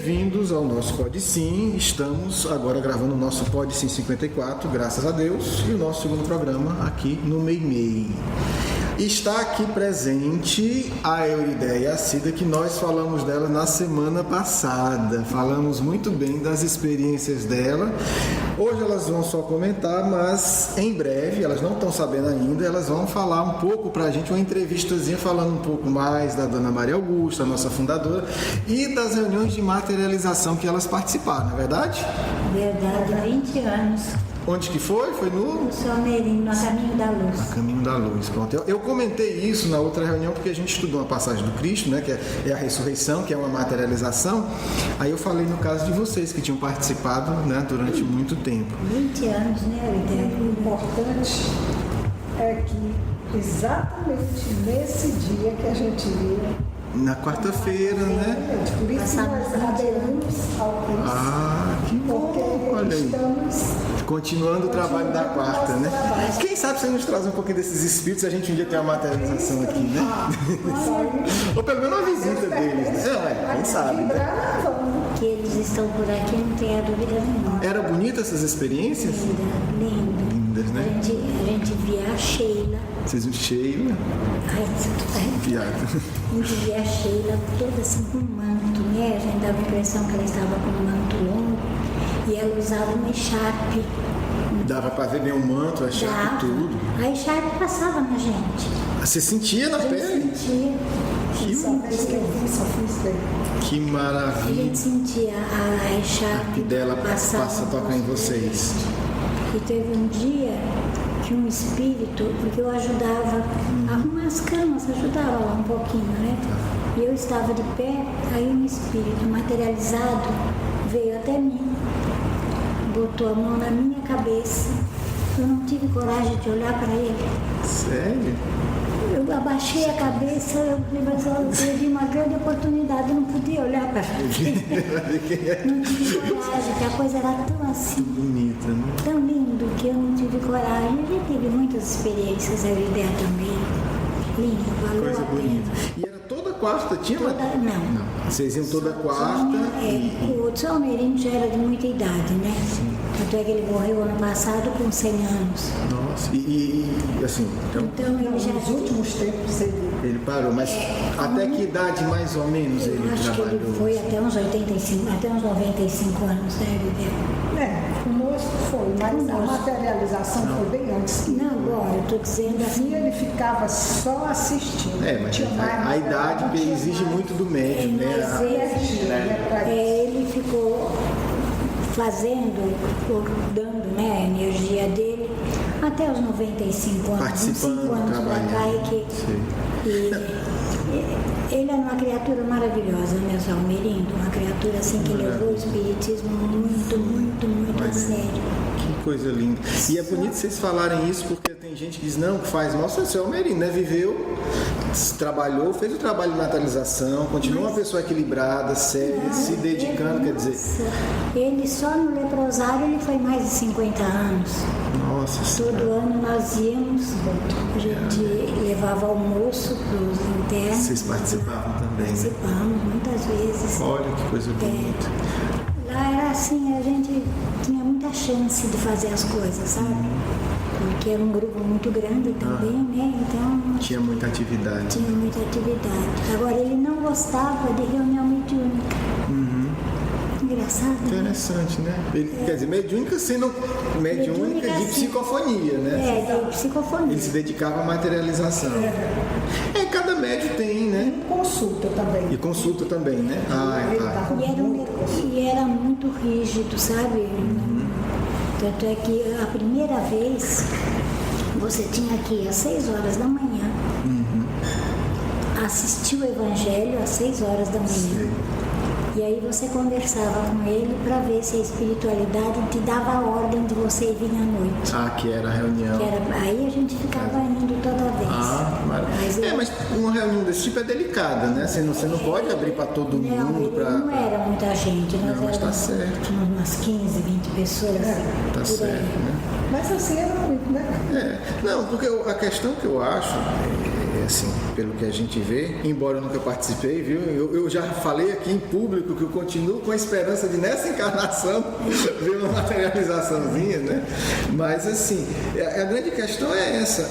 bem-vindos ao nosso Pod Sim. Estamos agora gravando o nosso Pod Sim 54, graças a Deus, e o nosso segundo programa aqui no Meimei. Está aqui presente a Eurideia e a Cida, que nós falamos dela na semana passada. Falamos muito bem das experiências dela. Hoje elas vão só comentar, mas em breve, elas não estão sabendo ainda, elas vão falar um pouco pra gente, uma entrevistazinha falando um pouco mais da Dona Maria Augusta, a nossa fundadora, e das reuniões de materialização que elas participaram, não é verdade? Verdade, 20 anos. Onde que foi? Foi no Somerinho, no Caminho da Luz. No Caminho da Luz, pronto. Eu comentei isso na outra reunião porque a gente estudou uma passagem do Cristo, né, que é a ressurreição, que é uma materialização. Aí eu falei no caso de vocês que tinham participado, né, durante muito tempo. 20 anos, né, Eurideia? O importante é que exatamente nesse dia que a gente viu, Na quarta-feira, né? por isso nós aderimos ao Cristo. Ah, que Porque bom, olha aí. estamos Continuando o trabalho da quarta, né? trabalho. Quem sabe você nos traz um pouquinho desses espíritos, a gente um dia tem uma materialização aqui, né? Ou pelo menos uma visita deles, né? Quem sabe, né? Que eles estão por aqui, não tenho dúvida nenhuma. Era bonita essas experiências? Linda. Lindas, né? A gente via a Sheila. Vocês viram cheio, Ai, tudo bem. viado. A gente via a Sheila toda assim com um manto, né? A gente dava a impressão que ela estava com um manto longo e ela usava uma echarpe. Dava pra ver bem o manto, a chapa e tudo. A echarpe passava na gente. Você sentia na A gente pele? sentia. Só fiz daí. Que A maravilha. gente sentia a echarpe E dela passar passa a no tocar em rosto vocês. E teve um dia que um espírito, porque eu ajudava a arrumar as camas, ajudava lá um pouquinho, né? E eu estava de pé, aí um espírito materializado veio até mim, botou a mão na minha cabeça. Eu não tive coragem de olhar para ele. Sério? Eu abaixei a cabeça, eu falei, mas eu perdi uma grande oportunidade, eu não podia olhar para ele. Não tive coragem, que a coisa era tão assim, Bonita, né? tão lindo, que eu não tive coragem. Eu já tive muitas experiências, a ideia também. Lindo, valeu Coisa a bonita. pena. E era toda quarta, tinha? Toda, não. Vocês iam toda quarta O Somerinho já era de muita idade, né? Tanto é que ele morreu ano passado com 100 anos. Nossa, e assim, Então ele já... Nos últimos tempos ele parou, mas até que idade mais ou menos ele Eu acho que trabalhou? ele foi até uns 85, até uns 95 anos, né, Vivian? conosco foi, mas a materialização foi bem antes. Não, agora, eu estou dizendo assim, E ele ficava só assistindo. Mas Tinha mais a idade exige muito do médium, né? mas ele ficou fazendo, dando, né, a energia dele até os 95 anos, Participando, 5 anos pra cá, trabalhando. Ele era uma criatura maravilhosa, né, Salmerindo? Uma criatura assim que levou o espiritismo muito, muito, muito a sério. Que coisa linda. E é bonito vocês falarem isso porque tem gente que diz, não, que faz mal, seu Almerino, né? Viveu, trabalhou, fez o trabalho de naturalização, continua uma pessoa equilibrada, séria, se dedicando, quer dizer... Ele só no leprosário ele foi mais de 50 anos. Nossa Todo Senhora. ano nós íamos, a gente levava almoço para os internos. Vocês participavam também, né? Participamos muitas vezes. Olha que coisa bonita. Lá era assim, a gente tinha muita chance de fazer as coisas, sabe? Porque era um grupo muito grande também, né? Então Tinha muita atividade. tinha muita atividade. Agora ele não gostava de reunião mediúnica. Engraçado, né? Interessante, né? Ele, quer dizer, mediúnica sendo mediúnica de sim. psicofonia, né? É, de psicofonia. Ele se dedicava à materialização. Cada médium tem, né? Consulta também. E consulta também, né? Ele dava E era muito rígido, sabe? Tanto é que a primeira vez você tinha que ir às 6 horas da manhã, assistir o Evangelho às 6 horas da manhã. E aí você conversava com ele para ver se a espiritualidade te dava a ordem de você vir à noite. Que era a reunião. Aí a gente ficava indo toda vez. Maravilha. Mas uma reunião desse tipo é delicada, né? Você não pode abrir para todo mundo. Não era muita gente, nós Não, mas tá éramos certo. umas 15, 20 pessoas. Tá por certo, aí. né? Mas assim era muito, né? Não, porque a questão que eu acho assim, pelo que a gente vê, embora eu nunca participei, viu? Eu já falei aqui em público que eu continuo com a esperança de nessa encarnação ver uma materializaçãozinha, né? Mas assim, a grande questão é essa,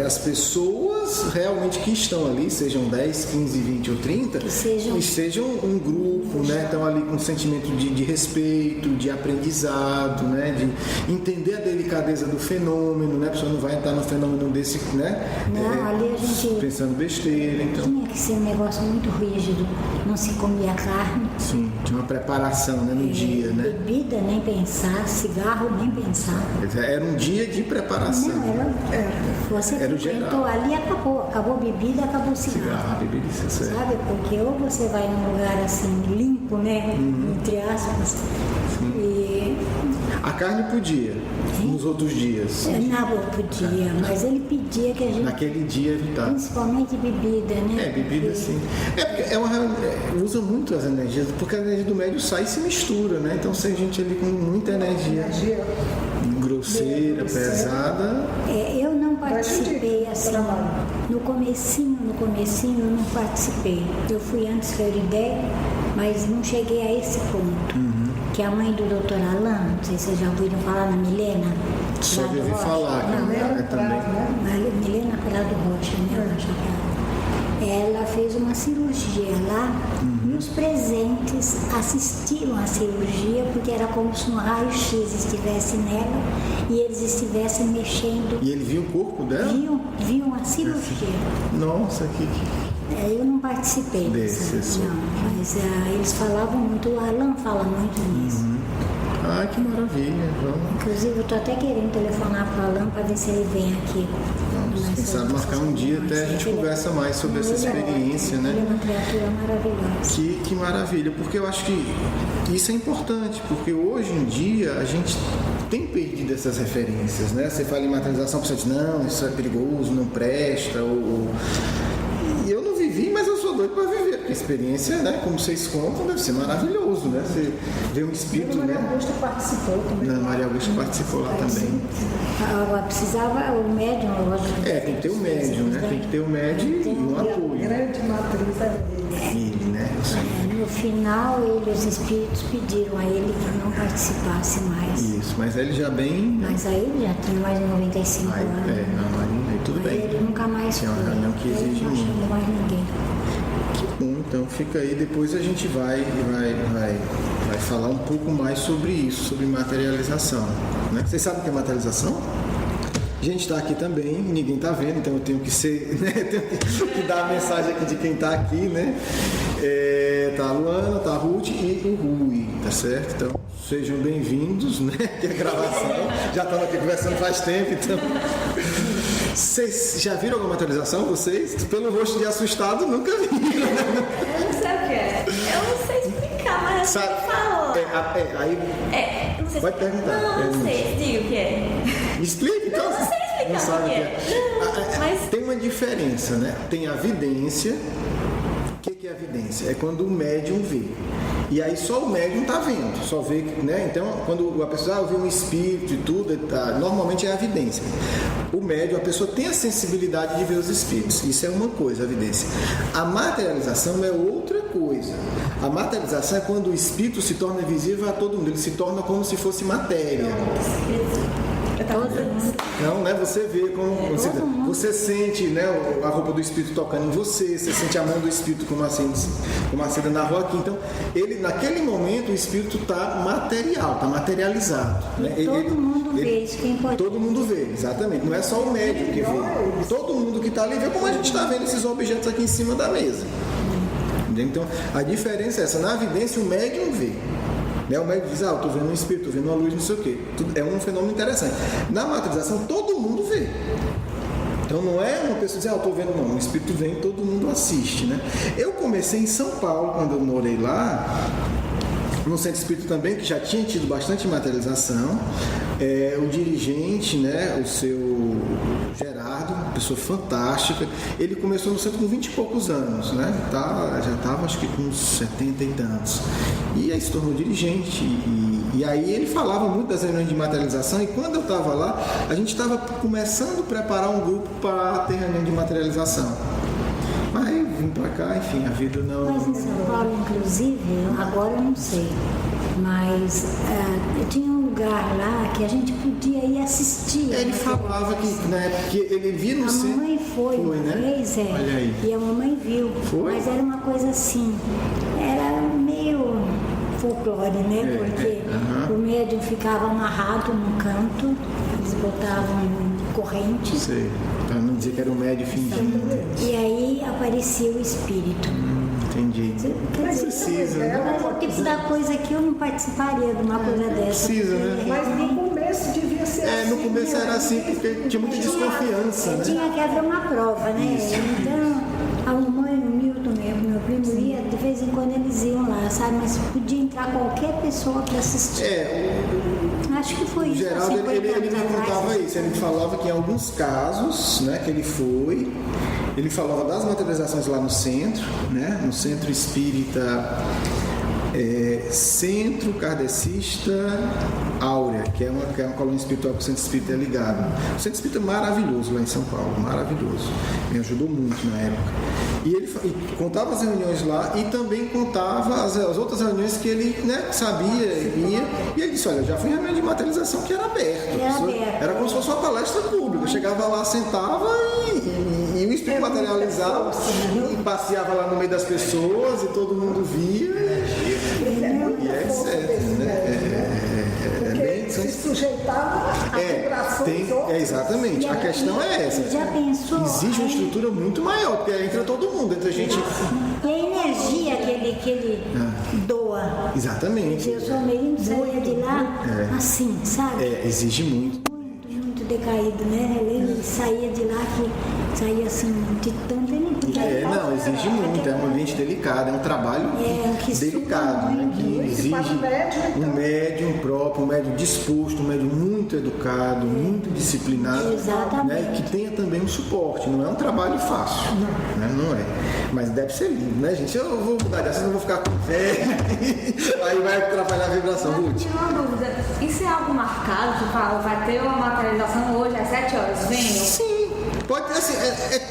as pessoas realmente que estão ali, sejam 10, 15, 20 ou 30, que sejam um grupo, né? Estão ali com um sentimento de respeito, de aprendizado, né? De entender a delicadeza do fenômeno, né? A pessoa não vai entrar no fenômeno desse, né? Não, ali a gente pensando besteira, então. Tinha que ser um negócio muito rígido, não se comia carne. Sim, tinha uma preparação, né, no dia, né? Bebida, nem pensar, cigarro, nem pensar. Era um dia de preparação. Não, você frequentou ali, acabou a bebida, acabou o cigarro. Bebida, isso é. Sabe, porque ou você vai num lugar assim, limpo, né, entre aspas, e... A carne podia, nos outros dias. Não podia, mas ele pedia que a gente... Naquele dia evitar. Principalmente bebida, né? Bebida sim. Porque usa muito as energias, porque a energia do médium sai e se mistura, né? Então tem gente ali com muita energia grosseira, pesada. Eu não participei assim, no comecinho eu não participei. Eu fui antes que a ideia, mas não cheguei a esse ponto. Que a mãe do Dr. Alain, não sei se vocês já ouviram falar na Milena. Só ouvi falar, não, também. Milena Prado Rocha, né? Ela fez uma cirurgia lá e os presentes assistiram à cirurgia porque era como se um raio-x estivesse nela e eles estivessem mexendo. E ele viu o corpo dela? Viam a cirurgia. Nossa, que... Eu não participei dessa, não, mas eles falavam muito, o Alan fala muito nisso. Ah, que maravilha, vamos. Inclusive, eu estou até querendo telefonar para o Alan para ver se ele vem aqui. Vamos, quem sabe marcar um dia, até a gente conversa mais sobre essa experiência, né? Ele é uma criatura maravilhosa. Que maravilha, porque eu acho que isso é importante, porque hoje em dia a gente tem perdido essas referências, né? Você fala em materialização, você diz, não, isso é perigoso, não presta, E eu não vivi, mas eu sou doido para viver, porque a experiência, né, como vocês contam, deve ser maravilhoso, né? Você vê um espírito, Maria né? Augusta participou também. Maria Augusta participou lá também. Agora, precisava o médium, lógico. Tem que ter o médium, né? Tem que ter o médium e um apoio. A grande matriz é Ele, né? No final, os espíritos pediram a ele que não participasse mais. Isso, mas ele já bem... Mas aí ele já tinha mais de 95 anos. Tudo bem. Ele nunca mais foi. É uma reunião que exige não muito. chamou mais ninguém. Que bom, então fica aí, depois a gente vai falar um pouco mais sobre isso, sobre materialização, né? Vocês sabem o que é materialização? A gente está aqui também, ninguém está vendo, então eu tenho que ser, né? Tenho que dar a mensagem aqui de quem está aqui, né? Tá a Luana, tá a Ruth e o Rui, tá certo? Então sejam bem-vindos, né? Que é a gravação. Já estamos aqui conversando faz tempo, então. Vocês já viram alguma materialização, vocês? Pelo rosto de assustado, nunca viram, né? Eu não sei o que é. Eu não sei explicar, mas eu sei o que falou. Aí não sei pode perguntar. Não sei, diga o que é. Explica, então. Não sei explicar Não sabe o que é. Não, mas... Tem uma diferença, né? Tem a vidência. O que é a vidência? É quando o médium vê. E aí só o médium está vendo, só vê, né? Então, quando a pessoa vê um espírito e tudo, normalmente é a evidência. O médium, a pessoa tem a sensibilidade de ver os espíritos. Isso é uma coisa, a evidência. A materialização é outra coisa. A materialização é quando o espírito se torna visível a todo mundo. Ele se torna como se fosse matéria. Não, né? Você vê como você sente, né, a roupa do espírito tocando em você, você sente a mão do espírito como acenda na rua aqui. Então, ele naquele momento o espírito está material, está materializado. Né? Todo mundo vê isso, que é importante. Todo mundo vê, exatamente. Não é só o médium que vê. Todo mundo que está ali vê como a gente está vendo esses objetos aqui em cima da mesa. Então, a diferença é essa. Na evidência, o médium vê. O médico diz, eu estou vendo um espírito, estou vendo uma luz, não sei o quê. É um fenômeno interessante. Na materialização, todo mundo vê. Então não é uma pessoa dizer, estou vendo, não. O espírito vem, todo mundo assiste, né? Eu comecei em São Paulo, quando eu morei lá, no centro espírita também, que já tinha tido bastante materialização. O dirigente, né, o seu Gerardo, uma pessoa fantástica, ele começou no centro com 20 e poucos anos, né? Já estava acho que com uns 70 e tantos. E aí se tornou dirigente e E aí ele falava muito das reuniões de materialização, e quando eu estava lá, a gente estava começando a preparar um grupo para ter reunião de materialização. Mas eu vim para cá, enfim, a vida não... Mas em São Paulo, inclusive, agora eu não sei, mas tinha um lugar lá que a gente podia ir assistir. Ele falava que na época que ele via no centro... A mamãe foi uma né? vez, Olha aí. e a mamãe viu. Foi? Mas era uma coisa assim, era meio folclore, né? Porque o médium ficava amarrado num canto, eles botavam correntes. Sei, para não dizer que era um médium fingindo. E aí aparecia o espírito. Entendi. Quer dizer, Precisa, né? mas é o tipo da coisa que eu não participaria de uma coisa dessa. Precisa, né? Mas no começo devia ser assim. No começo era assim, porque tinha muita desconfiança, né? Tinha que haver uma prova, né? Então, a mamãe, o Milton mesmo, meu primo ia, de vez em quando eles iam lá, sabe? Mas podia entrar qualquer pessoa para assistir. Acho que foi O isso. Geraldo, ele me contava isso, ele me falava que em alguns casos, né, que ele foi, ele falava das materializações lá no centro, né, no Centro Espírita Centro Kardecista Áurea, que é uma colônia espiritual que o Centro Espírita é ligado. O Centro Espírita é maravilhoso lá em São Paulo, maravilhoso. Me ajudou muito na época. E ele contava as reuniões lá e também contava as outras reuniões que ele, né, sabia, ia. E ele disse, olha, eu já fui em reunião de materialização que era aberto. Era como se fosse uma palestra pública. Eu chegava lá, sentava e o espírito materializava e passeava lá no meio das pessoas e todo mundo via. E é certo, né? Se sujeitava a vibrações outras. Exatamente. A questão é essa. Já pensou? Exige uma estrutura muito maior, porque entra todo mundo, entra gente... E a energia que ele doa. Exatamente. Eu sou meio saía de lá assim, sabe? Exige muito. Muito decaído, né? Ele saía de lá que saía assim de tanta energia. Não, exige muito, é um ambiente delicado, é um trabalho delicado, né? Que exige um médium próprio, um médium disposto, um médium muito educado, muito disciplinado, né? Que tenha também um suporte, não é um trabalho fácil, né? Não é, mas deve ser lindo, né, gente? Eu vou mudar de assunto, eu vou ficar com fé, aí vai atrapalhar a vibração. Ruth. Tinha uma dúvida, isso é algo marcado? Tipo, vai ter uma materialização hoje às 7 horas, venham? Sim. Pode ter assim,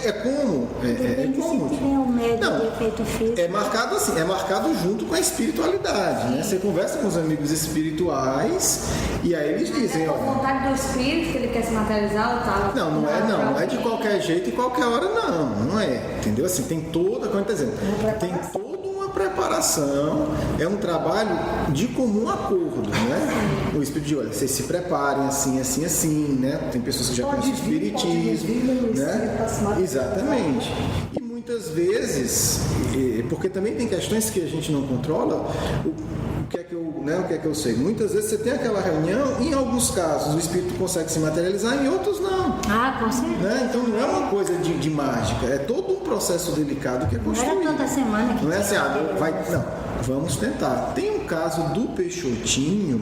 é como. Depende se tiver um médium de efeito físico. É marcado assim, é marcado junto com a espiritualidade, né? Você conversa com os amigos espirituais e aí eles dizem, É por vontade do espírito que ele quer se materializar ou tal? Não é de qualquer jeito e qualquer hora, não é. Entendeu? Assim, tem toda, como eu estou dizendo, tem toda uma preparação, é um trabalho de comum acordo, né? O espírito de olha, vocês se preparem assim, né? Tem pessoas que já conhecem o espiritismo, né? Exatamente. E muitas vezes, porque também tem questões que a gente não controla, o que é que eu sei? Muitas vezes você tem aquela reunião, em alguns casos o espírito consegue se materializar, em outros não. Com certeza. Né? Então não é uma coisa de mágica, é todo um processo delicado que é construído. Não era toda semana que não é assim, vamos tentar. Tem um caso do Peixotinho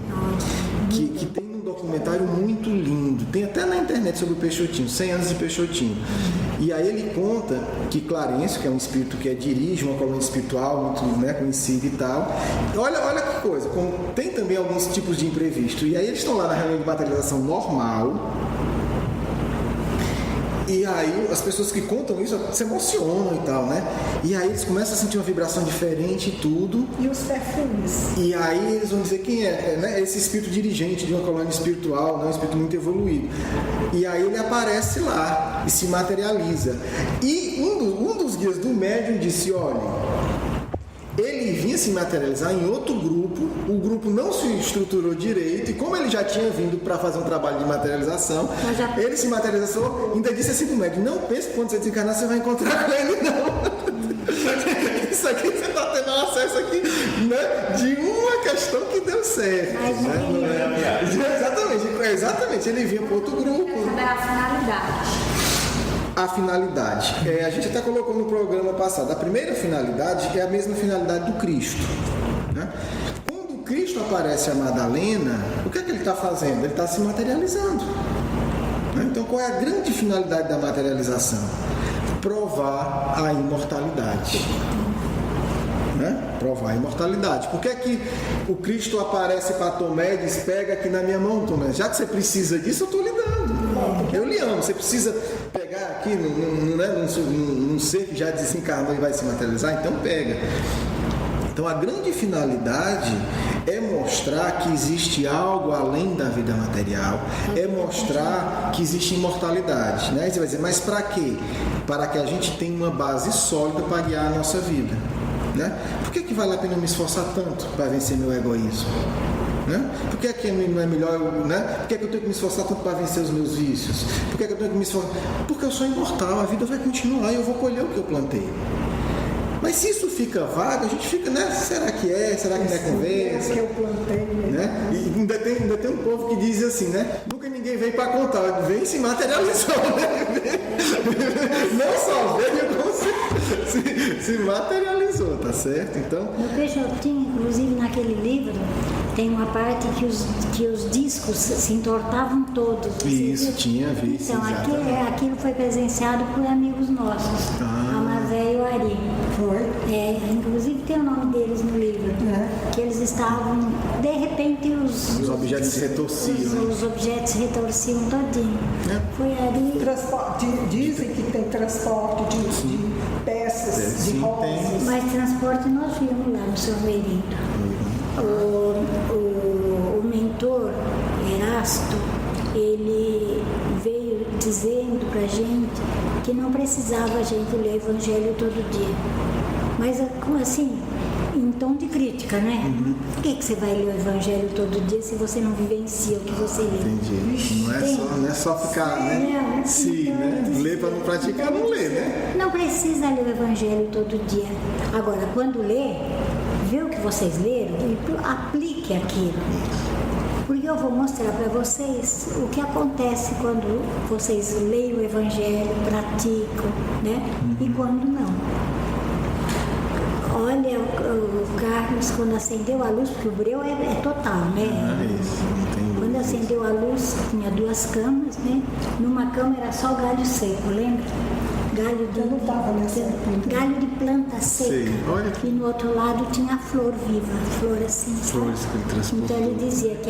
que tem um documentário muito lindo, tem até na internet sobre o Peixotinho, 100 anos de Peixotinho. E aí ele conta que Clarencio, que é um espírito que dirige uma colônia espiritual muito, né, conhecida e tal, olha que coisa, tem também alguns tipos de imprevisto. E aí eles estão lá na reunião de materialização normal. E aí as pessoas que contam isso se emocionam e tal, né? E aí eles começam a sentir uma vibração diferente e tudo. E os perfumes. E aí eles vão dizer quem né? Esse espírito dirigente de uma colônia espiritual, né? Um espírito muito evoluído. E aí ele aparece lá e se materializa. E um dos guias do médium disse, olha, ele vinha se materializar em outro grupo, o grupo não se estruturou direito, e como ele já tinha vindo para fazer um trabalho de materialização, ele se materializou, ainda disse assim pro médium, não pense que quando você desencarnar você vai encontrar com ele, não. Isso aqui você está tendo acesso aqui, né, de uma questão que deu certo. Né? Exatamente, ele vinha para outro grupo. Essa é a finalidade. A finalidade. A gente até colocou no programa passado. A primeira finalidade é a mesma finalidade do Cristo. Né? Quando Cristo aparece a Madalena, o que é que ele está fazendo? Ele está se materializando. Né? Então, qual é a grande finalidade da materialização? Provar a imortalidade. Né? provar a imortalidade. Por que é que o Cristo aparece para Tomé e diz, pega aqui na minha mão, Tomé, já que você precisa disso, eu estou lhe dando. Eu lhe amo, você precisa pegar aqui num ser que já desencarnou e vai se materializar, então pega. Então a grande finalidade é mostrar que existe algo além da vida material, é mostrar que existe imortalidade, né? Você vai dizer, mas para quê? Para que a gente tenha uma base sólida para guiar a nossa vida, né? Por que vale a pena eu me esforçar tanto para vencer meu egoísmo? Né? Por que não é melhor, né? Por que eu tenho que me esforçar tanto para vencer os meus vícios? Por que eu tenho que me esforçar? Porque eu sou imortal, a vida vai continuar e eu vou colher o que eu plantei. Mas se isso fica vago, a gente fica, né? Será que é? Será que não é conversa? Que eu plantei, né? E ainda tem um povo que diz assim, né? Nunca ninguém veio para contar, vem e se materializou, né? Não só veio, como se materializou, tá certo? Então... No Peixotinho, inclusive naquele livro, tem uma parte que os discos se entortavam todos. Isso, tinha visto. Então, aquilo foi presenciado por amigos nossos, a Mavé e o Ari. Foi? Inclusive tem o nome deles no livro, que eles estavam, de repente os objetos se retorciam. Os objetos se retorciam todinho. Foi ali. Dizem que tem transporte de peças, de rosas. Mas transporte nós vimos lá no São Merindo. O mentor Erasto, ele veio dizendo pra gente que não precisava a gente ler o Evangelho todo dia. Mas assim, em tom de crítica, né? Por que você vai ler o Evangelho todo dia se você não vivencia o que você lê? Entendi. Não é só ficar, né? Sim, né? Ler para não praticar, não ler, né? Não precisa ler o Evangelho todo dia. Agora, quando lê, vê o que vocês leram e aplique aquilo. Porque eu vou mostrar para vocês o que acontece quando vocês leem o Evangelho, praticam, né? E quando não. Olha, o Carlos, quando acendeu a luz, porque o breu é total, né? Quando acendeu a luz, tinha 2 camas, né? Numa cama era só galho seco, lembra? Galho de planta seca. Sei. Olha que... E no outro lado tinha a flor viva, flor assim, flores que ele transportou. Então ele dizia que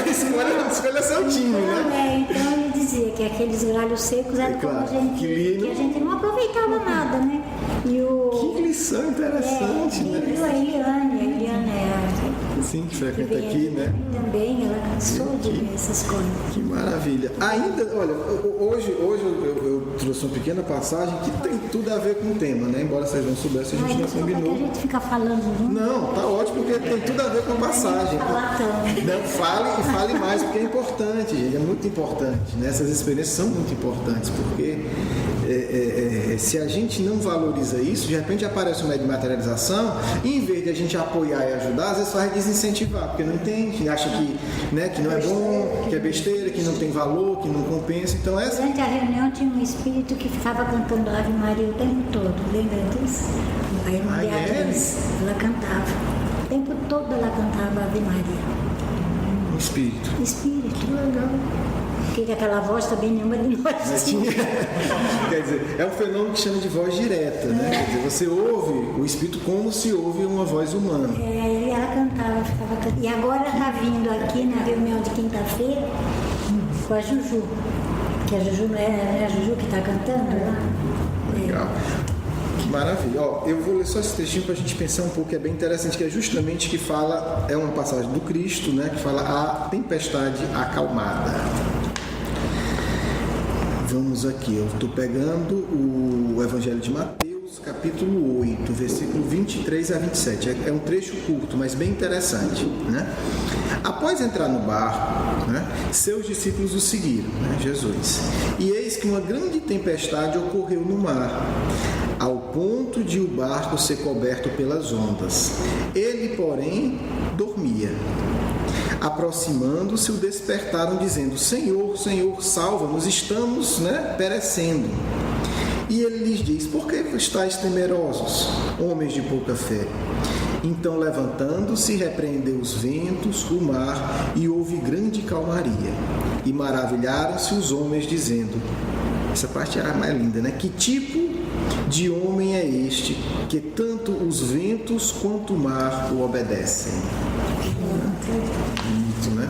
escolha certinho, né? Então ele dizia que aqueles galhos secos eram como a gente não aproveitava nada, né? Que lição interessante, né? E a Eliane sim, que frequenta aqui, né? Também, ela cansou de ver essas coisas. Que maravilha. Ainda, olha, hoje eu trouxe uma pequena passagem que tem tudo a ver com o tema, né? Embora vocês não soubessem, a gente não combinou. A gente fica falando Não, tá ótimo, porque tem tudo a ver com a passagem. Não, fale mais, porque é importante, gente, é muito importante, né? Essas experiências são muito importantes, porque se a gente não valoriza isso, de repente aparece um médio de materialização, e em vez de a gente apoiar e ajudar, às vezes faz desincentivar, porque não entende, acha que, né, que não é bom, que é besteira, que não tem valor, que não compensa. Então durante a reunião tinha um espírito que ficava cantando Ave Maria o tempo todo, lembra disso? A irmã Beatriz, ela cantava. O tempo todo ela cantava Ave Maria. Espírito. Que legal. Porque aquela voz também nenhuma de nós tinha. Quer dizer, é um fenômeno que chama de voz direta, né? Quer dizer, você ouve o espírito como se ouve uma voz humana. E ela cantava, ficava cantando. E agora está vindo aqui na reunião de quinta-feira com a Juju. Que a Juju não é a Juju que está cantando lá. Legal. Que maravilha. Ó, eu vou ler só esse textinho para a gente pensar um pouco, que é bem interessante, que é justamente que fala, é uma passagem do Cristo, né? Que fala a tempestade acalmada. Vamos aqui, eu estou pegando o Evangelho de Mateus, capítulo 8, versículo 23 a 27. É um trecho curto, mas bem interessante, né? Após entrar no barco, né, seus discípulos o seguiram, né, Jesus. E eis que uma grande tempestade ocorreu no mar, ao ponto de o barco ser coberto pelas ondas. Ele, porém, dormia. Aproximando-se, o despertaram, dizendo: Senhor, Senhor, salva-nos, estamos, né, perecendo. E ele lhes diz: Por que estáis temerosos, homens de pouca fé? Então, levantando-se, repreendeu os ventos, o mar, e houve grande calmaria. E maravilharam-se os homens, dizendo, essa parte é a mais linda, né? Que tipo de homem é este, que tanto os ventos quanto o mar o obedecem. Isso, né?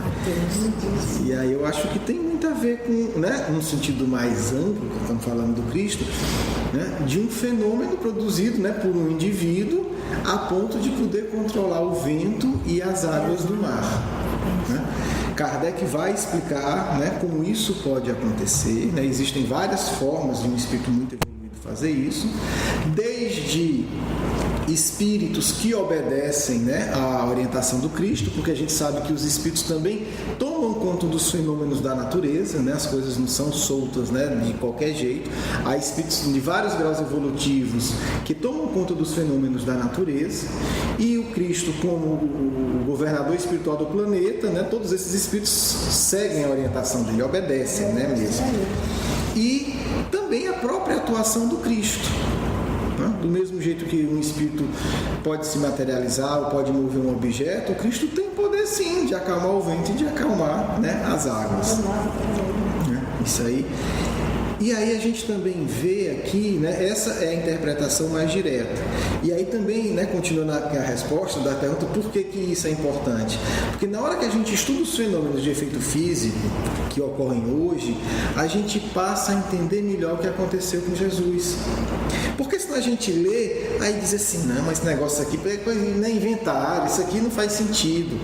E aí eu acho que tem muito a ver com, né, num sentido mais amplo, que estamos falando do Cristo, né, de um fenômeno produzido, né, por um indivíduo a ponto de poder controlar o vento e as águas do mar. Né? Kardec vai explicar, né, como isso pode acontecer. Né? Existem várias formas de um espírito muito evoluído fazer isso, desde espíritos que obedecem, né, à orientação do Cristo, porque a gente sabe que os espíritos também tomam conta dos fenômenos da natureza, né, as coisas não são soltas, né, de qualquer jeito. Há espíritos de vários graus evolutivos que tomam conta dos fenômenos da natureza, e o Cristo, como o governador espiritual do planeta, né, todos esses espíritos seguem a orientação dele, obedecem, né, mesmo. E também a própria atuação do Cristo. Do mesmo jeito que um espírito pode se materializar ou pode mover um objeto, o Cristo tem poder sim de acalmar o vento e de acalmar, né, as águas. Isso aí. E aí a gente também vê aqui, né, essa é a interpretação mais direta. E aí também, né, continuando a resposta da pergunta, por que isso é importante? Porque na hora que a gente estuda os fenômenos de efeito físico que ocorrem hoje, a gente passa a entender melhor o que aconteceu com Jesus. Porque senão a gente lê, aí diz assim, não, mas esse negócio aqui não é inventado, isso aqui não faz sentido.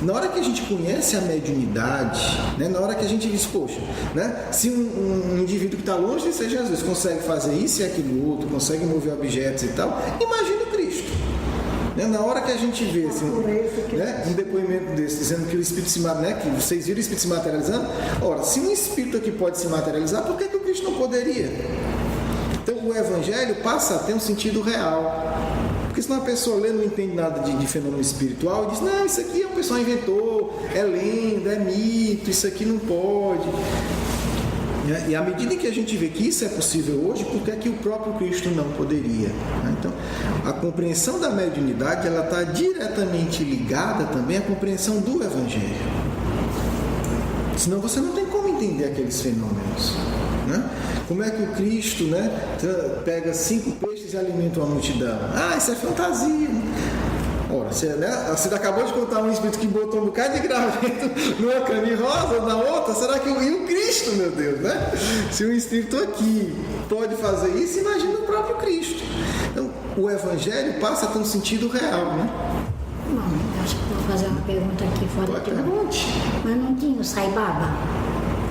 Na hora que a gente conhece a mediunidade, né, na hora que a gente diz, poxa, né, se um indivíduo que está longe de ser Jesus consegue fazer isso e aquilo outro, consegue mover objetos e tal, imagina o Cristo. Na hora que a gente vê assim, né, um depoimento desse, dizendo que o Espírito se materializa, né, que vocês viram o Espírito se materializando, ora, se um Espírito aqui pode se materializar, por que o Cristo não poderia? Então o Evangelho passa a ter um sentido real. Porque senão a pessoa lê, não entende nada de fenômeno espiritual e diz, não, isso aqui o pessoal inventou, é lenda, é mito, isso aqui não pode. E à medida que a gente vê que isso é possível hoje, por que é que o próprio Cristo não poderia? Então, a compreensão da mediunidade, ela está diretamente ligada também à compreensão do Evangelho. Senão você não tem como entender aqueles fenômenos. Né? Como é que o Cristo, né, pega 5 peixes e alimenta uma multidão? Ah, isso é fantasia. Ora, você acabou de contar um espírito que botou um bocado de graveto numa cama rosa, na outra, será que e o Cristo, meu Deus, né? Se um espírito aqui pode fazer isso, imagina o próprio Cristo. Então, o Evangelho passa a ter um sentido real, né? Não, acho que vou fazer uma pergunta aqui fora do tempo. Mas não tinha o Sai Baba?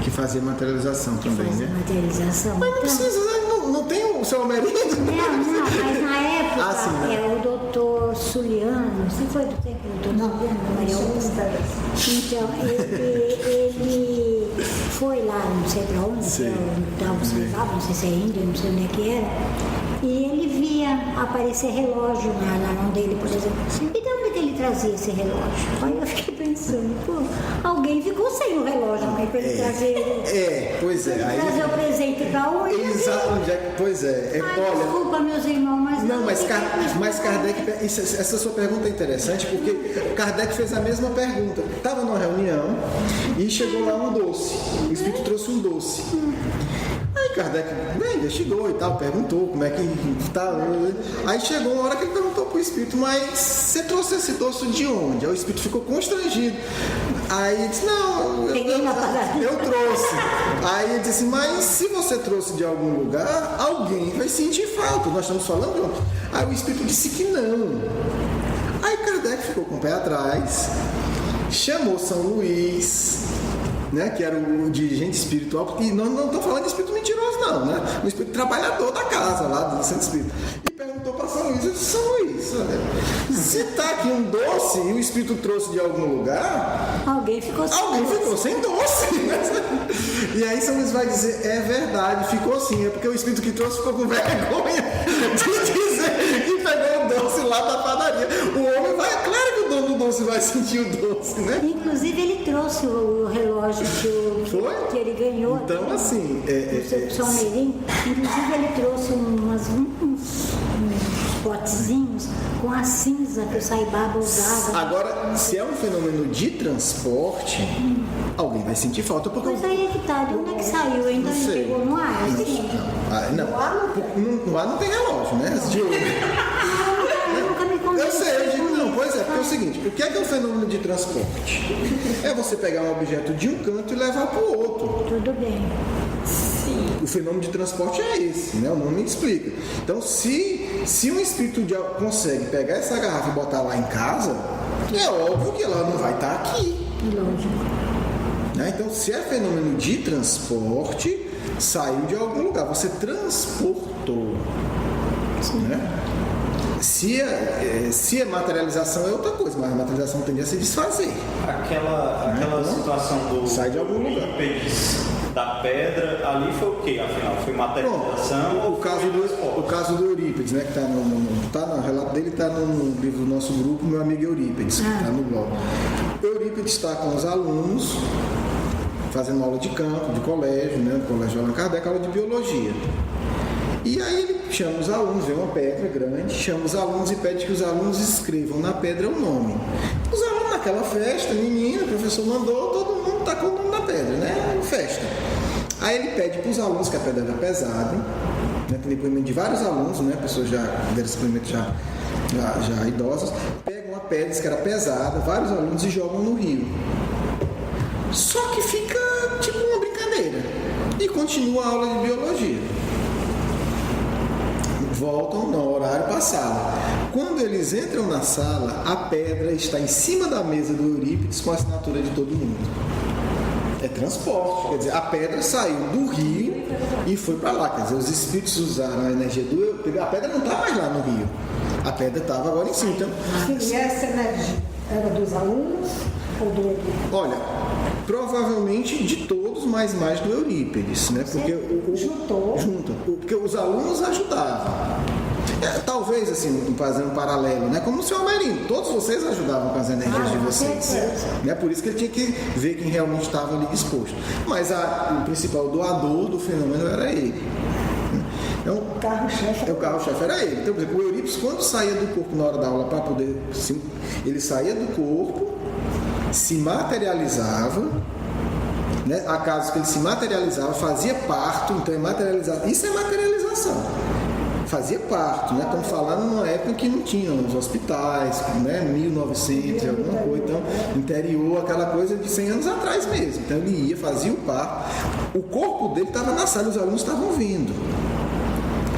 Que fazia materialização também, né? Materialização. Mas não precisa, não tem o seu Almerindo? Não, mas na época, né? o doutor Suliano, você foi do tempo do doutor Suliano, Maria Augusta? Então, ele foi lá, não sei pra onde, não sei se é Índia, não sei onde é que era, e ele via aparecer relógio na mão dele, por exemplo. E de onde que ele trazia esse relógio? Aí eu fiquei pensando, pô, alguém ficou sem o relógio para ele trazer. Pois é. Aí, trazer o presente para um e exatamente, pois é. Olha, desculpa, meus irmãos, mas não, mas Kardec, essa sua pergunta é interessante, porque Kardec fez a mesma pergunta. Estava numa reunião e chegou lá um doce. O Espírito trouxe um doce. Aí Kardec investigou e tal, perguntou como é que tá. Aí chegou uma hora que ele perguntou pro Espírito, mas você trouxe esse doce de onde? Aí o Espírito ficou constrangido. Aí ele disse, não, eu trouxe. Aí ele disse, mas se você trouxe de algum lugar, alguém vai sentir falta. Nós estamos falando de onde? Aí o Espírito disse que não. Aí Kardec ficou com o pé atrás, chamou São Luís, né, que era o dirigente espiritual, e nós não estamos falando de espírito mentiroso não, né, um espírito trabalhador da casa lá do centro espírita, e perguntou para São Luís, eu disse, São Luís, se está aqui um doce e o espírito trouxe de algum lugar, alguém ficou sem doce, né? E aí São Luís vai dizer, é verdade, ficou assim, é porque o espírito que trouxe ficou com vergonha de dizer que pegou o doce lá da padaria. O homem vai, claro que o dono do doce vai sentir o doce, né? Inclusive ele trouxe o relógio que ele ganhou. Então, assim, São Meirinho, inclusive ele trouxe uns potezinhos com a cinza que o Saibaba usava. Agora, se é um fenômeno de transporte, alguém vai sentir falta. Porque Mas aí é que tá, de onde é que saiu? Ainda Não sei. chegou no ar? Assim? No ar não tem relógio, né? Eu nunca me Eu conversei sei, eu digo com não, isso. pois é, porque é o seguinte, o que é um fenômeno de transporte? É você pegar um objeto de um canto e levar para o outro. Tudo bem. O fenômeno de transporte é esse, né? O nome explica. Então, se um espírito consegue pegar essa garrafa e botar lá em casa, é óbvio que ela não vai estar aqui. Lógico. Né? Então, se é fenômeno de transporte, saiu de algum lugar, você transportou. Né? Se é materialização é outra coisa, mas a materialização tende a se desfazer. Aquela Então, situação do sai de algum lugar. Eurípides, da pedra, ali foi o quê? Afinal, foi materialização? O caso do Eurípides, né, que está no relato dele, está no livro do nosso grupo, meu amigo Eurípides, que está no blog. Eurípides está com os alunos, fazendo aula de campo, de colégio, né, do colégio Allan Kardec, aula de biologia. E aí ele chama os alunos, vê uma pedra grande, chama os alunos e pede que os alunos escrevam na pedra o nome. Os alunos naquela festa, menina, o professor mandou, todo mundo está com o nome na pedra, né? Festa. Aí ele pede para os alunos, que a pedra era pesada, né? Tem depoimento de vários alunos, né? Pessoas já deram esse depoimento já idosas, pegam a pedra, diz que era pesada, vários alunos e jogam no rio. Só que fica tipo uma brincadeira. E continua a aula de biologia. Voltam no horário passado. Quando eles entram na sala, a pedra está em cima da mesa do Eurípides com a assinatura de todo mundo. É transporte, quer dizer, a pedra saiu do rio e foi para lá, quer dizer, os espíritos usaram a energia do Eurípides. A pedra não está mais lá no rio, a pedra estava agora em cima. Então, E essa energia era dos alunos ou do Eurípides? olha, provavelmente de todos, mas mais do Eurípides, né? Porque junta, porque os alunos ajudavam. Talvez, assim, fazendo um paralelo, né? Como o senhor Merino, todos vocês ajudavam com as energias de vocês. Né? Por isso que ele tinha que ver quem realmente estava ali disposto. Mas o principal doador do fenômeno era ele. Então, O carro-chefe era ele. Então, por exemplo, o Eurípides, quando saía do corpo na hora da aula para poder... Ele saía do corpo, se materializava, né? Há casos que ele se materializava, fazia parto, então é materialização. Isso é materialização. Fazia parto, né? Estamos falando numa época em que não tinha os hospitais, né? 1900 e alguma coisa, então interior, aquela coisa de 100 anos atrás mesmo. Então ele ia, fazia o parto, o corpo dele estava na sala, os alunos estavam vindo.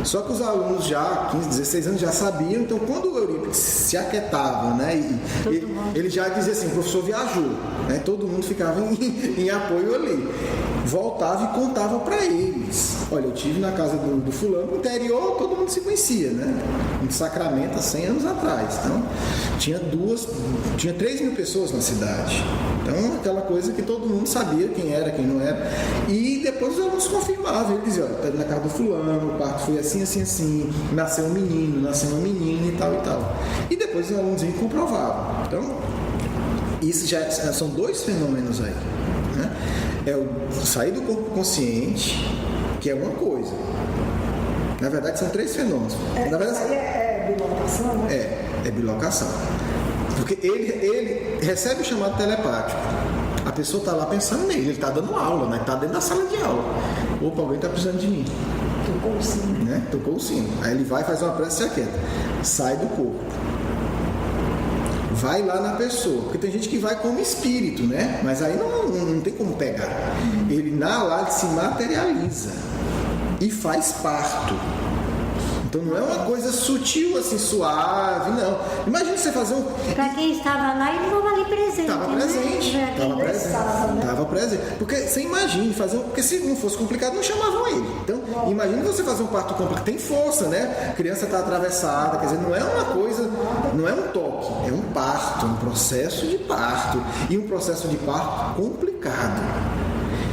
Só que os alunos já, 15, 16 anos, já sabiam, então quando o Eurípides se aquietava, né, ele já dizia assim, o professor viajou, né, todo mundo ficava em apoio ali. Voltava e contava para eles. Olha, eu estive na casa do fulano, no interior todo mundo se conhecia, né? Em Sacramento, há 100 anos atrás. Então, tinha 3 mil pessoas na cidade. Então, aquela coisa que todo mundo sabia quem era, quem não era. E depois os alunos confirmavam. Ele dizia, olha, está na casa do fulano, o parto foi assim, assim, assim. Nasceu um menino, nasceu uma menina e tal e tal. E depois os alunos vinham e comprovavam. Então, isso já são 2 fenômenos aí, né? É o sair do corpo consciente, que é uma coisa. Na verdade, são 3 fenômenos. Na verdade, isso aí é bilocação, né? É bilocação. Porque ele recebe o chamado telepático. A pessoa está lá pensando nele, ele está dando aula, né? Está dentro da sala de aula. Opa, alguém está precisando de mim. Tocou o sino. Né? Tocou o sino. Aí ele vai, faz uma prece e se aquieta. Sai do corpo. Vai lá na pessoa, porque tem gente que vai como espírito, né? Mas aí não tem como pegar. Ele lá se materializa e faz parto. Então não é uma coisa sutil, assim, suave, não. Imagina você fazer um... Para quem estava lá, ele estava ali presente. Estava presente. Porque você imagina fazer porque se não fosse complicado, não chamavam ele. Então, imagina você fazer um parto complicado. Tem força, né? A criança está atravessada, quer dizer, não é uma coisa, não é um toque, é um parto, um processo de parto. E um processo de parto complicado.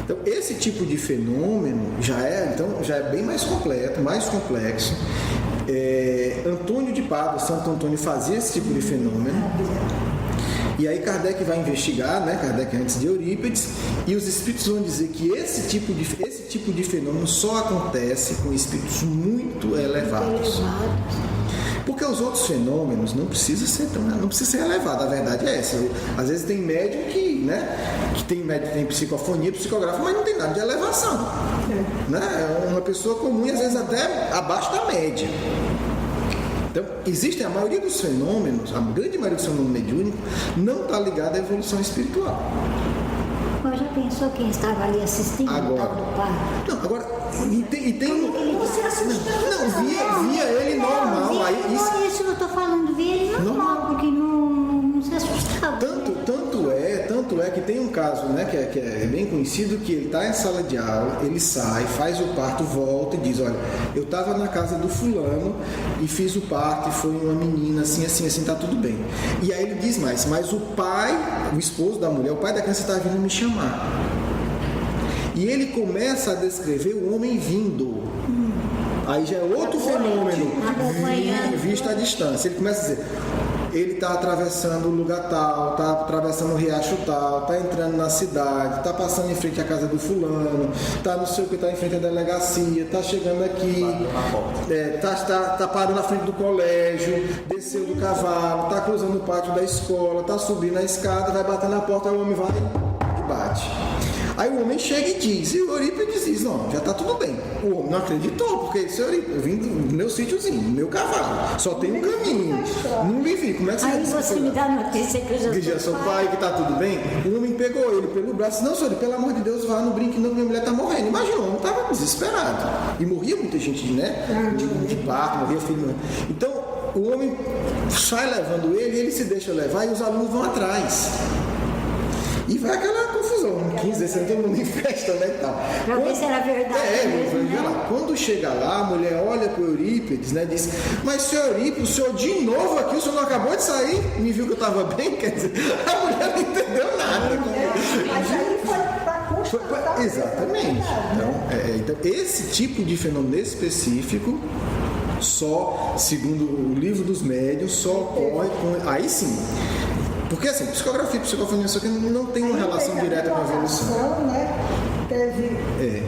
Então, esse tipo de fenômeno já é bem mais completo, mais complexo. Antônio de Pádua, Santo Antônio, fazia esse tipo de fenômeno. E aí Kardec vai investigar, né? Kardec antes de Eurípides, e os espíritos vão dizer que esse tipo de fenômeno só acontece com espíritos muito elevados. Porque os outros fenômenos não precisa ser elevado, a verdade é essa. Às vezes tem médium que tem psicofonia, psicógrafo, mas não tem nada de elevação. Né? É uma pessoa comum e às vezes até abaixo da média. Então, existem a maioria dos fenômenos, a grande maioria dos fenômenos mediúnicos, não está ligada à evolução espiritual. Mas já pensou quem estava ali assistindo o tal do padre? Não, agora, e tem Você assustou? não, via ele normal. Aí, Isso que eu estou falando, via ele normal, porque não se assustava. Tanto é que tem um caso, né, que é bem conhecido, que ele está em sala de aula, ele sai, faz o parto, volta e diz, olha, eu estava na casa do fulano e fiz o parto e foi uma menina assim, tá tudo bem. E aí ele diz mais, mas o pai, o esposo da mulher, o pai da criança está vindo me chamar. E ele começa a descrever o homem vindo. Aí já é outro fenômeno, visto à distância. Ele começa a dizer, ele está atravessando o lugar tal, está atravessando o riacho tal, está entrando na cidade, está passando em frente à casa do fulano, está não sei o que, está em frente à delegacia, está chegando aqui, está parando na frente do colégio, desceu do cavalo, está cruzando o pátio da escola, está subindo a escada, vai bater na porta, o homem vai e bate. Aí o homem chega e diz, e o Eurípides diz, não, já está tudo bem. O homem não acreditou, porque seu Eurípides, eu vim do meu sítiozinho, do meu cavalo, só tem um caminho, não me vi, como é que você Aí você me dá notícia que eu já sou pai, que está tudo bem? O homem pegou ele pelo braço, não, senhor, pelo amor de Deus, vá, não brinque não, minha mulher está morrendo. Imagina, o homem estava desesperado. E morria muita gente, né, de parto, morria filho. Então, o homem sai levando ele, ele se deixa levar e os alunos vão atrás. E vai aquela confusão, 15, 16 anos, todo mundo em festa, né, e tal. Pra ver se era verdade mesmo, né? Quando chega lá, a mulher olha pro Eurípides, né, diz, mas senhor Eurípides, o senhor de novo aqui, o senhor não acabou de sair? Me viu que eu estava bem? Quer dizer, a mulher não entendeu nada. Mas aí foi para constatar. Exatamente. Então, esse tipo de fenômeno específico, só, segundo o livro dos médiuns, só ocorre com... Aí sim. Porque assim, psicografia e psicofonia, isso aqui não tem uma relação direta com a evolução. Né? Teve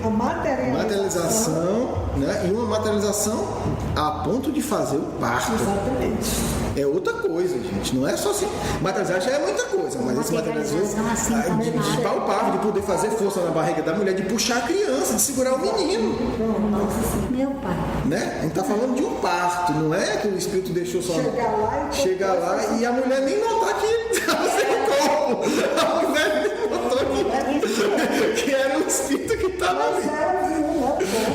a materialização, né? E uma materialização a ponto de fazer o parto. Exatamente. É outra coisa, gente. Não é só assim. Materializar já é muita coisa, mas esse materializou assim, de palpável, de poder fazer força na barriga da mulher, de puxar a criança, de segurar o menino. Meu pai. Né? A gente está falando de um parto, não é que o espírito deixou só chegar lá e a mulher nem notar que estava sem corpo. A mulher nem notou que era o espírito que estava ali.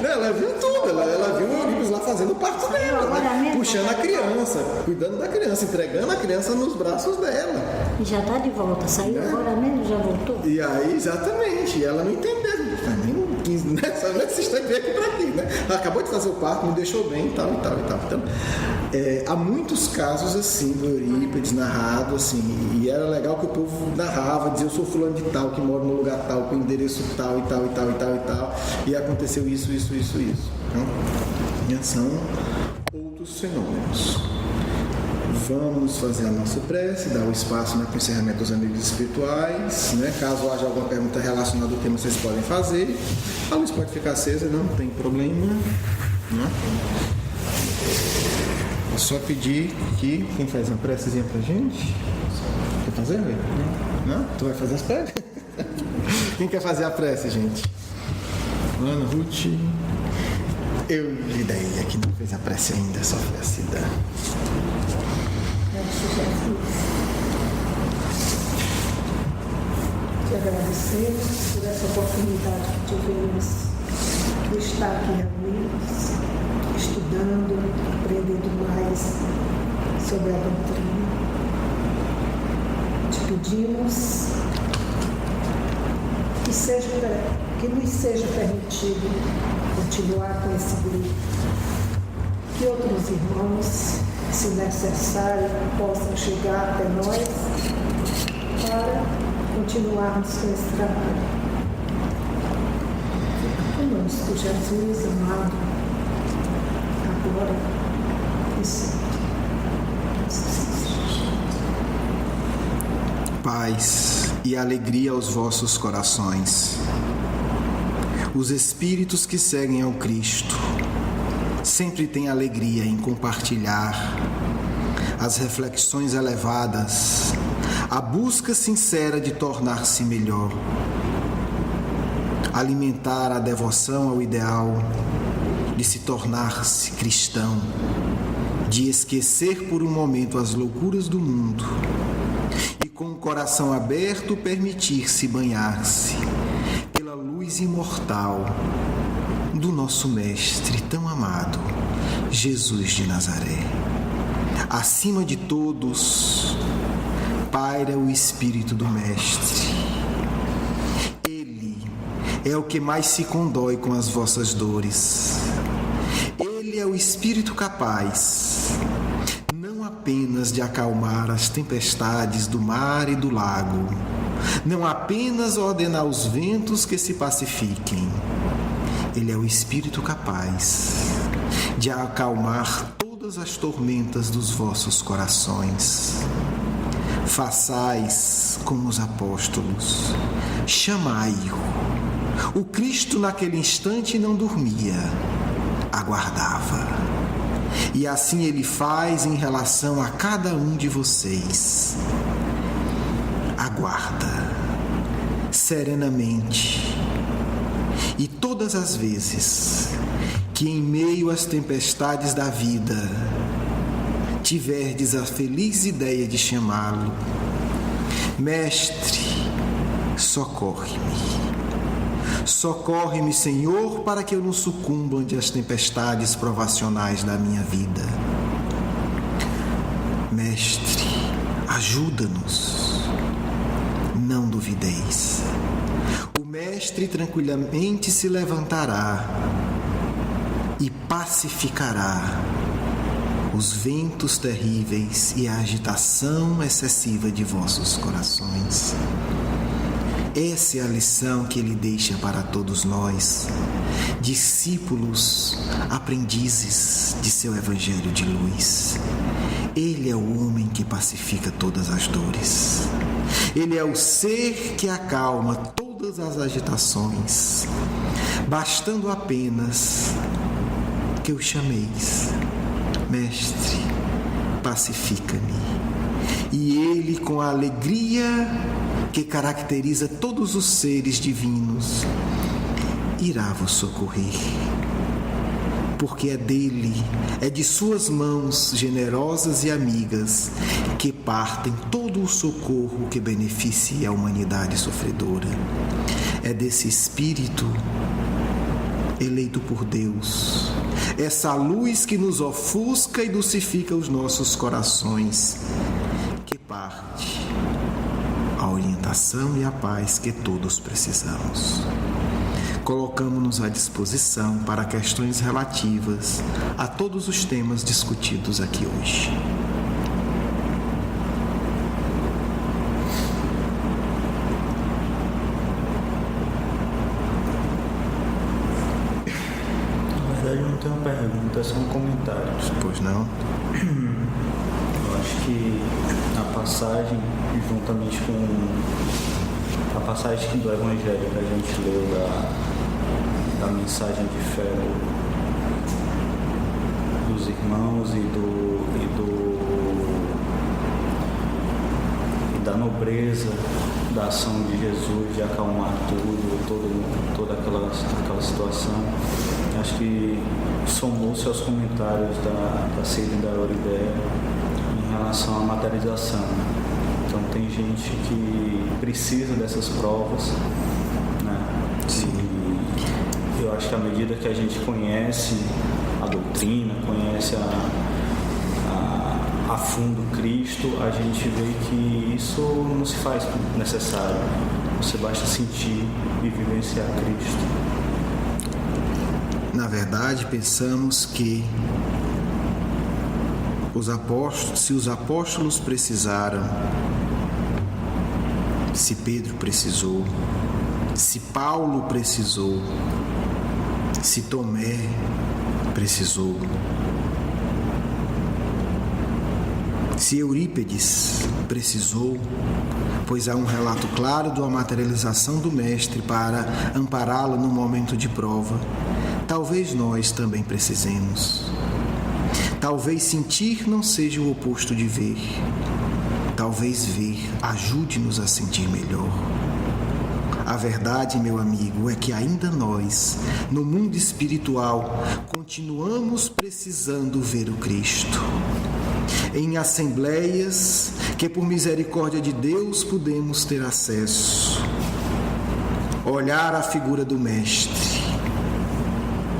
Ela viu tudo, ela viu o Eurípides lá fazendo o parto dela, né? Puxando a criança, cuidando da criança, entregando a criança nos braços dela. E já está de volta, saiu agora mesmo, já voltou. E aí, exatamente, ela não entendeu. Só nesse instante veio aqui para aqui, né? Ela acabou de fazer o parto, me deixou bem e tal. Então, há muitos casos assim do Eurípides narrado, assim, e era legal que o povo narrava, dizia, eu sou fulano de tal, que mora no lugar tal, com endereço tal, e aconteceu isso. Então, são outros fenômenos. Vamos fazer a nossa prece, dar o espaço para o encerramento dos amigos espirituais, né? Caso haja alguma pergunta relacionada ao tema, vocês podem fazer. A luz pode ficar acesa, não tem problema. Né? É só pedir que quem faz uma precezinha pra gente. Quer fazer, velho? Não? Tu vai fazer as preces? Quem quer fazer a prece, gente? Ana, Ruth. Eu Lideia, que não fez a prece ainda, só foi a Cida. Te agradecemos por essa oportunidade que tivemos de estar aqui reunidos, estudando, aprendendo mais sobre a doutrina. Te pedimos que nos seja permitido continuar com esse grupo, que outros irmãos, se necessário, possam chegar até nós para continuarmos com esse trabalho. Fica conosco, Jesus amado, agora e sempre. Paz e alegria aos vossos corações. Os espíritos que seguem ao Cristo, sempre tem alegria em compartilhar as reflexões elevadas, a busca sincera de tornar-se melhor, alimentar a devoção ao ideal de se tornar-se cristão, de esquecer por um momento as loucuras do mundo e com o coração aberto permitir-se banhar-se pela luz imortal do nosso Mestre tão amado, Jesus de Nazaré. Acima de todos, paira o Espírito do Mestre. Ele é o que mais se condói com as vossas dores. Ele é o Espírito capaz, não apenas de acalmar as tempestades do mar e do lago, não apenas ordenar os ventos que se pacifiquem. Ele é o Espírito capaz de acalmar todas as tormentas dos vossos corações. Façais como os apóstolos, chamai-o. O Cristo naquele instante não dormia, aguardava. E assim ele faz em relação a cada um de vocês. Aguarda serenamente. E todas as vezes que em meio às tempestades da vida tiverdes a feliz ideia de chamá-lo, Mestre, socorre-me. Socorre-me, Senhor, para que eu não sucumba ante as tempestades provacionais da minha vida. Mestre, ajuda-nos. Não duvideis. O Mestre tranquilamente se levantará e pacificará os ventos terríveis e a agitação excessiva de vossos corações. Essa é a lição que ele deixa para todos nós, discípulos, aprendizes de seu Evangelho de luz. Ele é o homem que pacifica todas as dores. Ele é o ser que acalma todas as agitações, bastando apenas que o chameis. Mestre, pacifica-me. E ele, com a alegria que caracteriza todos os seres divinos, irá vos socorrer. Porque é dele, é de suas mãos generosas e amigas que partem todo o socorro que beneficie a humanidade sofredora. É desse Espírito eleito por Deus, essa luz que nos ofusca e dulcifica os nossos corações, que parte a orientação e a paz que todos precisamos. Colocamos-nos à disposição para questões relativas a todos os temas discutidos aqui hoje. Na verdade, eu não tenho uma pergunta, é só um comentário. Pois não? Eu acho que a passagem, juntamente com a passagem do Evangelho que a gente leu da mensagem de fé dos irmãos e da nobreza da ação de Jesus de acalmar toda aquela situação, acho que somou-se aos comentários da Ceida e da Eurideia em relação à materialização. Então tem gente que precisa dessas provas, né? Sim. E eu acho que à medida que a gente conhece a doutrina, conhece a fundo Cristo, a gente vê que isso não se faz necessário. Você basta sentir e vivenciar Cristo. Na verdade, pensamos que se os apóstolos precisaram, se Pedro precisou, se Paulo precisou, se Tomé precisou, se Eurípedes precisou, pois há um relato claro da materialização do Mestre para ampará-lo no momento de prova. talvez nós também precisemos. Talvez sentir não seja o oposto de ver. Talvez ver ajude-nos a sentir melhor. A verdade, meu amigo, é que ainda nós, no mundo espiritual, continuamos precisando ver o Cristo. Em assembleias que, por misericórdia de Deus, podemos ter acesso. Olhar a figura do Mestre,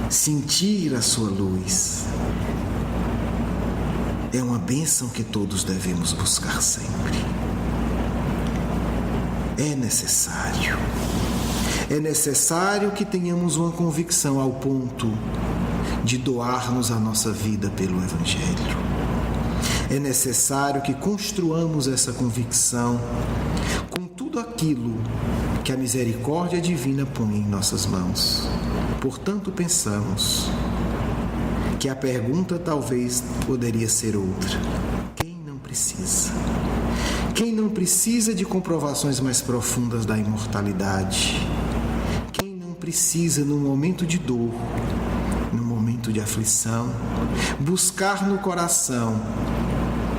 sentir a sua luz. É uma bênção que todos devemos buscar sempre. É necessário que tenhamos uma convicção ao ponto de doar-nos a nossa vida pelo Evangelho. É necessário que construamos essa convicção com tudo aquilo que a misericórdia divina põe em nossas mãos. Portanto, pensamos que a pergunta talvez poderia ser outra. Quem não precisa? Quem não precisa de comprovações mais profundas da imortalidade? Quem não precisa, num momento de dor, num momento de aflição, buscar no coração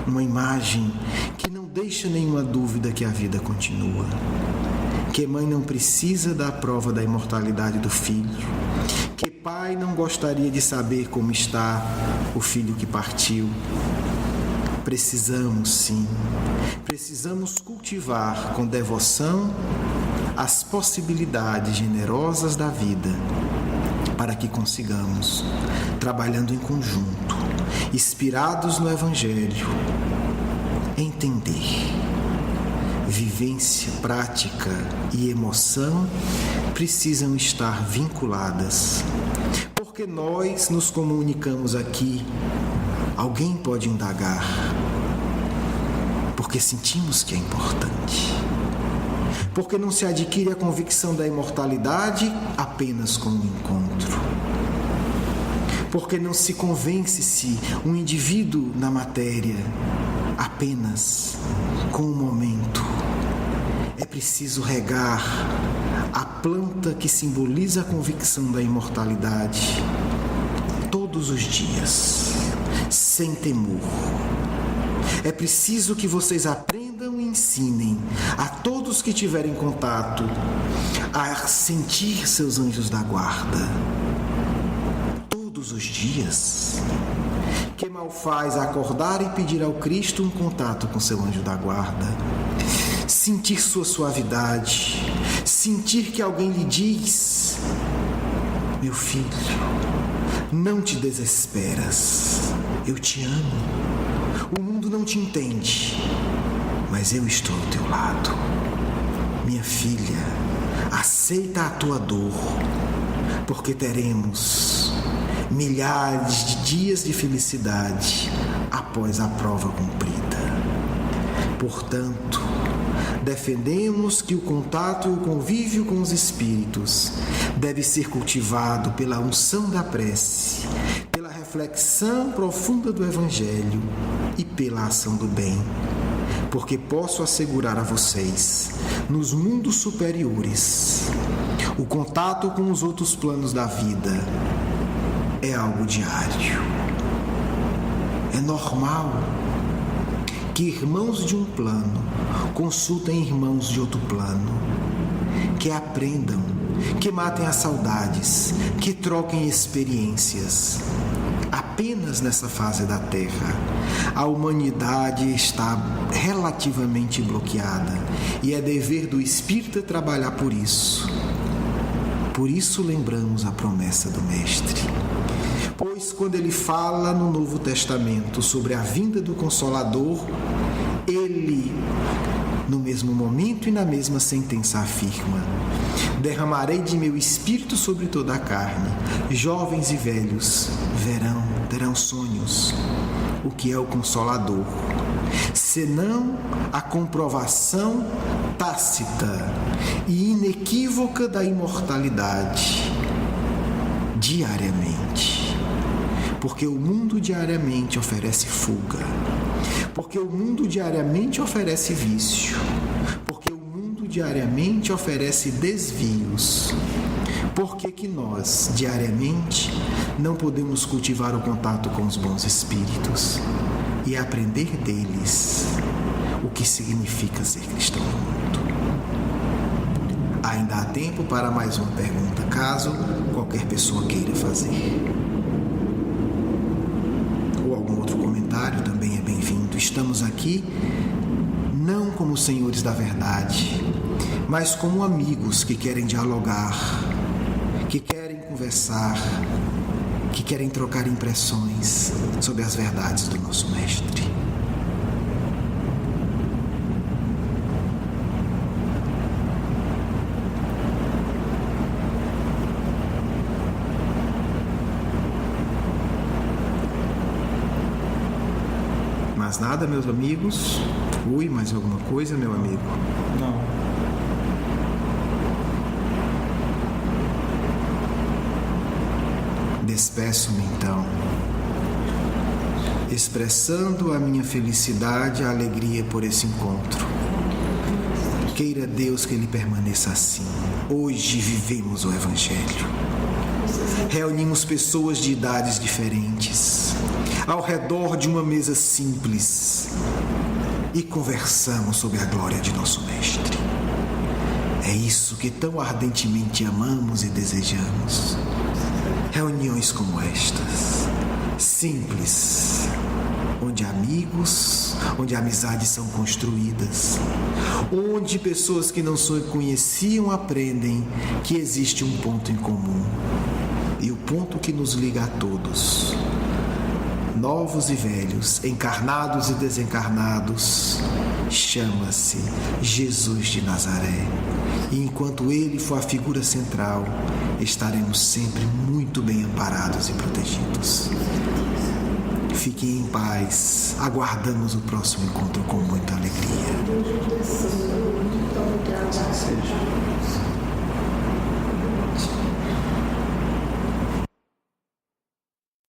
uma imagem que não deixa nenhuma dúvida que a vida continua? Que mãe não precisa da prova da imortalidade do filho? Que pai não gostaria de saber como está o filho que partiu? Precisamos, sim, precisamos cultivar com devoção as possibilidades generosas da vida para que consigamos, trabalhando em conjunto, inspirados no Evangelho, entender. Vivência, prática e emoção precisam estar vinculadas. Porque nós nos comunicamos aqui, alguém pode indagar. Porque sentimos que é importante. Porque não se adquire a convicção da imortalidade apenas com um encontro. Porque não se convence-se um indivíduo na matéria apenas com um momento. É preciso regar a planta que simboliza a convicção da imortalidade todos os dias, sem temor. É preciso que vocês aprendam e ensinem a todos que tiverem contato a sentir seus anjos da guarda todos os dias. Que mal faz acordar e pedir ao Cristo um contato com seu anjo da guarda? Sentir sua suavidade, sentir que alguém lhe diz: meu filho, não te desesperas, eu te amo. O mundo não te entende, mas eu estou ao teu lado. Minha filha, aceita a tua dor, porque teremos milhares de dias de felicidade após a prova cumprida. Portanto, defendemos que o contato e o convívio com os espíritos deve ser cultivado pela unção da prece, pela reflexão profunda do Evangelho e pela ação do bem. Porque posso assegurar a vocês, nos mundos superiores, o contato com os outros planos da vida é algo diário. É normal que irmãos de um plano consultem irmãos de outro plano, que aprendam, que matem as saudades, que troquem experiências. Apenas nessa fase da Terra, a humanidade está relativamente bloqueada e é dever do Espírito trabalhar por isso. Por isso lembramos a promessa do Mestre. Pois quando ele fala no Novo Testamento sobre a vinda do Consolador, ele, no mesmo momento e na mesma sentença, afirma: derramarei de meu espírito sobre toda a carne, jovens e velhos terão sonhos. O que é o Consolador? Senão a comprovação tácita e inequívoca da imortalidade, diariamente. Porque o mundo diariamente oferece fuga. Porque o mundo diariamente oferece vício. Porque o mundo diariamente oferece desvios. Por que nós, diariamente, não podemos cultivar o contato com os bons espíritos e aprender deles o que significa ser cristão no mundo? Ainda há tempo para mais uma pergunta, caso qualquer pessoa queira fazer. Ou algum outro comentário também é bem-vindo. Estamos aqui não como senhores da verdade, mas como amigos que querem dialogar, que querem conversar, que querem trocar impressões sobre as verdades do nosso Mestre. Mais nada, meus amigos? Ui, mais alguma coisa, meu amigo? Não. Despeço-me então, expressando a minha felicidade e a alegria por esse encontro. Queira Deus que ele permaneça assim. Hoje vivemos o Evangelho. Reunimos pessoas de idades diferentes ao redor de uma mesa simples e conversamos sobre a glória de nosso Mestre. É isso que tão ardentemente amamos e desejamos. Reuniões como estas, simples, onde amigos, onde amizades são construídas, onde pessoas que não se conheciam aprendem que existe um ponto em comum, e o ponto que nos liga a todos, novos e velhos, encarnados e desencarnados, chama-se Jesus de Nazaré. E enquanto ele for a figura central, estaremos sempre muito bem amparados e protegidos. Fiquem em paz, aguardamos o próximo encontro com muita alegria.